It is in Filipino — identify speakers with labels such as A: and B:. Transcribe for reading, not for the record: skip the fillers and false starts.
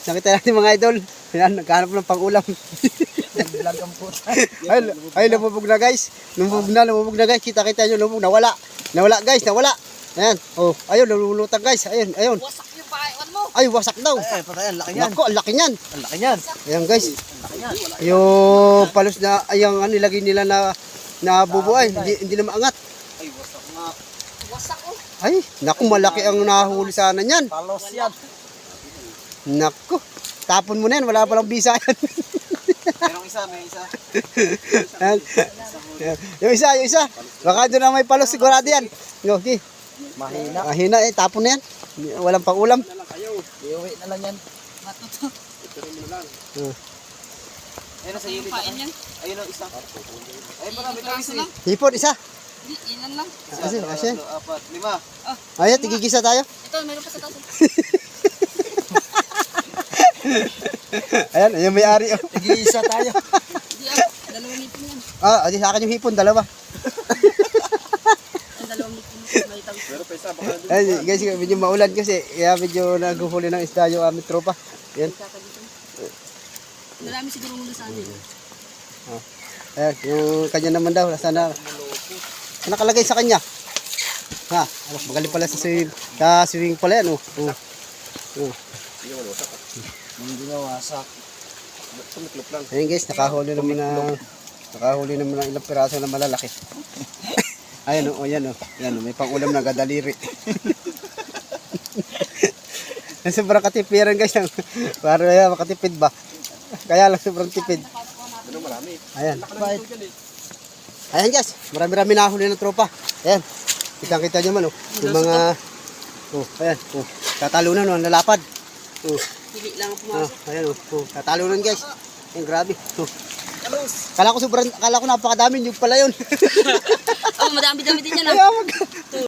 A: nakita natin mga idol. Ayan, naghanap ng pang-ulam.
B: Nag-vlog ang puta.
A: Ay, lumubog na guys. Lumubog na guys. Kita-kita nyo, lumubog. Nawala. Nawala guys, nawala. Ayan. Oh, ayun, lumulutang guys. Ayun, ayun.
C: Wasak yung bayan mo.
A: Ay, wasak daw.
B: Ay, patay, ang laki niyan.
A: Nako, ang laki niyan.
B: Ang laki niyan.
A: Ayan guys.
B: Ang laki niyan.
A: Yung palos na, ayang ano, nilagay nila na bubuay. Hindi na maangat.
B: Ay, wasak nga.
C: Wasak oh.
A: Ay, naku, malaki ang nahuli sana niyan.
B: Palos yan.
A: Naku, tapon mo na yan. Wala palang bisa yan.
B: Merong isa, may isa.
A: Ayan. Yung isa. Baka doon na may palos, sigurado yan. Okay.
B: Mahina.
A: Mahina eh, tapon na yan. Walang pang-ulam.
B: Iuwi na lang yan.
C: Matuto.
B: Ayun sa hilid.
C: Pain yan.
B: Ayun ang isa. Ay, marami tayo isa.
A: Hipon, isa.
C: Ilan lang.
A: Kasi, kasi.
B: 4, 5.
A: Ayan, tigigisa tayo.
C: Ito, meron pa sa taso.
A: Ayan, ayan may-ari. Oh.
B: Tig-isa tayo.
C: Hindi dalawang nipon yan.
A: Adi sa akin yung hipon, dalawa.
C: Ang dalawang nipon. May tawag.
B: Pero pa isa, baka doon.
A: Ayan, guys, medyo maulan kasi. Kaya medyo naguhuli ng isda yung aming tropa. Ayan.
C: Marami siguro muna sa amin.
A: Ayan, yung kanya naman daw. Sana nakalagay sa kanya. Ha, magaling pala sa swing pala yan.
B: Hindi na wasak. Tumiklop lang.
A: Ayan guys, nakahuli naman ng ilang piraso na malalaki. Ayan o, ayan o. Ayan o, may pang-ulam na gadaliri. Sobrang katipiran guys. Para makatipid ba? Kaya lang sobrang tipid.
B: Ano marami?
A: Ayan. Ayan guys, marami-rami nahuli ng tropa. Ayan. Kitang-kita nyo man o. Yung mga... ayan. Tatalunan o, ang lalapad.
C: Hili lang ang pumasok.
A: Ayan o. Tatalunan guys. Ayan, grabe. Kala ko napakadami, yung pala yun.
C: Oh, madami-dami din yan.
A: Kaya